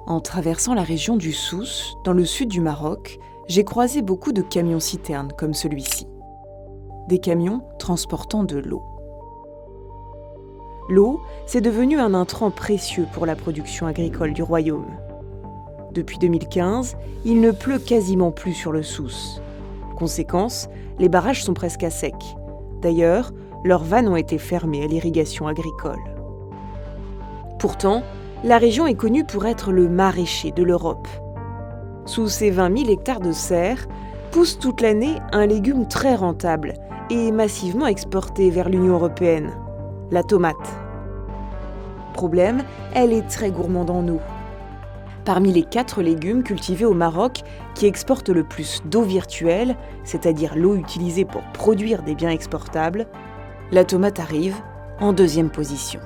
En traversant la région du Souss, dans le sud du Maroc, j'ai croisé beaucoup de camions-citernes comme celui-ci. Des camions transportant de l'eau. L'eau, c'est devenu un intrant précieux pour la production agricole du royaume. Depuis 2015, il ne pleut quasiment plus sur le Souss. Conséquence, les barrages sont presque à sec. D'ailleurs, leurs vannes ont été fermées à l'irrigation agricole. Pourtant, la région est connue pour être le maraîcher de l'Europe. Sous ses 20 000 hectares de serre, pousse toute l'année un légume très rentable et massivement exporté vers l'Union européenne, la tomate. Problème, elle est très gourmande en eau. Parmi les 4 légumes cultivés au Maroc qui exportent le plus d'eau virtuelle, c'est-à-dire l'eau utilisée pour produire des biens exportables, la tomate arrive en 2e position.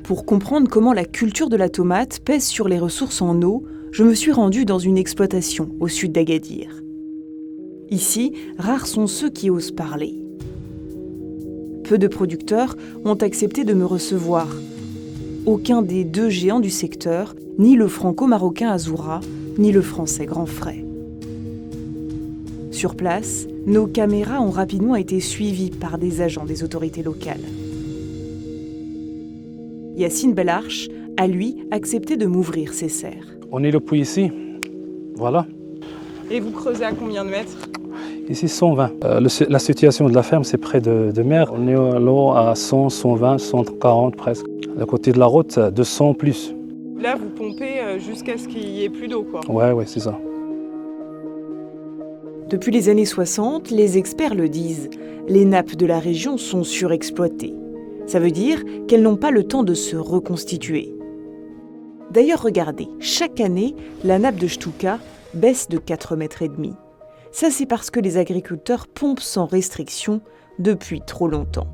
Pour comprendre comment la culture de la tomate pèse sur les ressources en eau, je me suis rendue dans une exploitation au sud d'Agadir. Ici, rares sont ceux qui osent parler. Peu de producteurs ont accepté de me recevoir. Aucun des 2 géants du secteur, ni le franco-marocain Azoura, ni le français Grand Frais. Sur place, nos caméras ont rapidement été suivies par des agents des autorités locales. Yassine Belarche a, lui, accepté de m'ouvrir ses serres. On est le puits ici, voilà. Et vous creusez à combien de mètres ? Ici 120. La situation de la ferme, c'est près de mer. On est à l'eau à 100, 120, 140 presque. À côté de la route, 200 plus. Là, vous pompez jusqu'à ce qu'il n'y ait plus d'eau, quoi. Ouais, c'est ça. Depuis les années 60, les experts le disent, les nappes de la région sont surexploitées. Ça veut dire qu'elles n'ont pas le temps de se reconstituer. D'ailleurs, regardez, chaque année, la nappe de Chtuka baisse de 4,5 mètres. Ça, c'est parce que les agriculteurs pompent sans restriction depuis trop longtemps.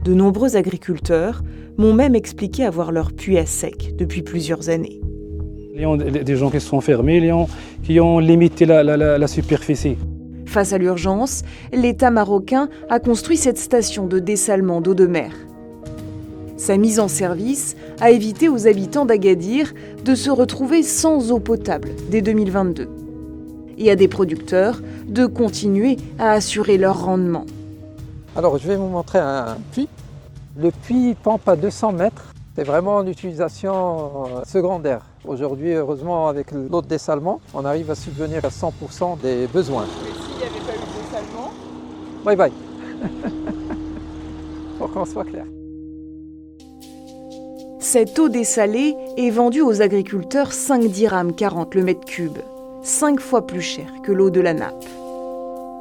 De nombreux agriculteurs m'ont même expliqué avoir leur puits à sec depuis plusieurs années. Il y a des gens qui sont fermés, qui ont limité la superficie. Face à l'urgence, l'État marocain a construit cette station de dessalement d'eau de mer. Sa mise en service a évité aux habitants d'Agadir de se retrouver sans eau potable dès 2022 et à des producteurs de continuer à assurer leur rendement. Alors je vais vous montrer un puits. Le puits pompe à 200 mètres. C'est vraiment une utilisation secondaire. Aujourd'hui, heureusement, avec l'eau de dessalement, on arrive à subvenir à 100% des besoins. Mais s'il n'y avait pas eu de dessalement... Bye bye. Pour qu'on soit clair. Cette eau dessalée est vendue aux agriculteurs 5 dirhams 40 le mètre cube, 5 fois plus cher que l'eau de la nappe.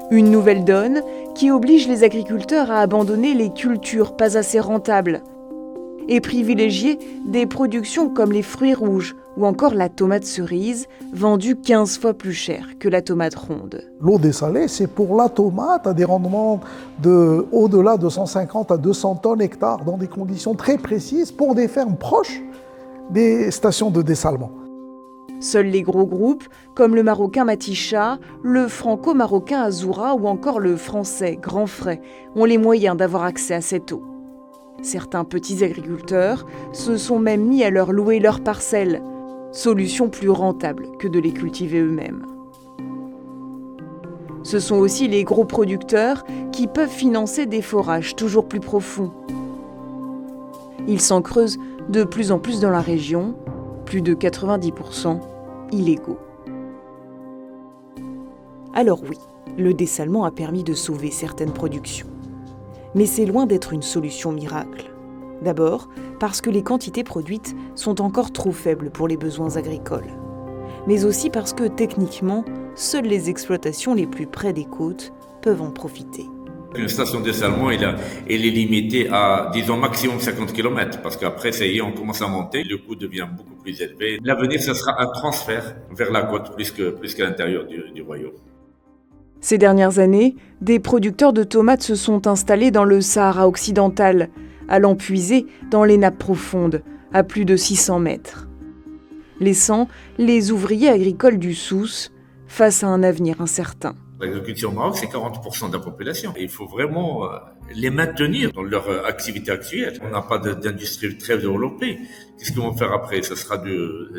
Une nouvelle donne qui oblige les agriculteurs à abandonner les cultures pas assez rentables et privilégier des productions comme les fruits rouges ou encore la tomate cerise, vendue 15 fois plus cher que la tomate ronde. L'eau dessalée, c'est pour la tomate à des rendements au-delà de 150 à 200 tonnes hectares dans des conditions très précises pour des fermes proches des stations de dessalement. Seuls les gros groupes, comme le marocain Matisha, le franco-marocain Azoura ou encore le français Grand Frais, ont les moyens d'avoir accès à cette eau. Certains petits agriculteurs se sont même mis à leur louer leurs parcelles, solution plus rentable que de les cultiver eux-mêmes. Ce sont aussi les gros producteurs qui peuvent financer des forages toujours plus profonds. Ils s'en creusent de plus en plus dans la région, plus de 90% illégaux. Alors oui, le dessalement a permis de sauver certaines productions. Mais c'est loin d'être une solution miracle. D'abord, parce que les quantités produites sont encore trop faibles pour les besoins agricoles. Mais aussi parce que, techniquement, seules les exploitations les plus près des côtes peuvent en profiter. Une station de dessalement, elle est limitée à, disons, maximum 50 km, parce qu'après, ça y est, on commence à monter, le coût devient beaucoup plus élevé. L'avenir, ce sera un transfert vers la côte, plus qu'à l'intérieur du royaume. Ces dernières années, des producteurs de tomates se sont installés dans le Sahara occidental, allant puiser dans les nappes profondes, à plus de 600 mètres. Laissant les ouvriers agricoles du Souss face à un avenir incertain. L'agriculture au Maroc, c'est 40% de la population. Et il faut vraiment les maintenir dans leur activité actuelle. On n'a pas d'industrie très développée. Qu'est-ce qu'ils vont faire après? Ce sera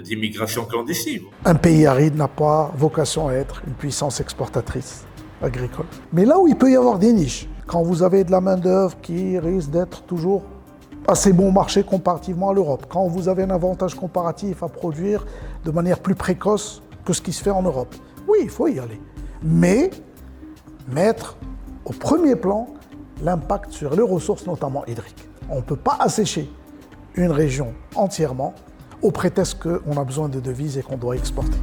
d'immigration clandestine. Un pays aride n'a pas vocation à être une puissance exportatrice agricole. Mais là où il peut y avoir des niches, quand vous avez de la main-d'œuvre qui risque d'être toujours assez bon marché comparativement à l'Europe, quand vous avez un avantage comparatif à produire de manière plus précoce que ce qui se fait en Europe, oui, il faut y aller. Mais mettre au premier plan l'impact sur les ressources, notamment hydriques. On ne peut pas assécher une région entièrement au prétexte qu'on a besoin de devises et qu'on doit exporter.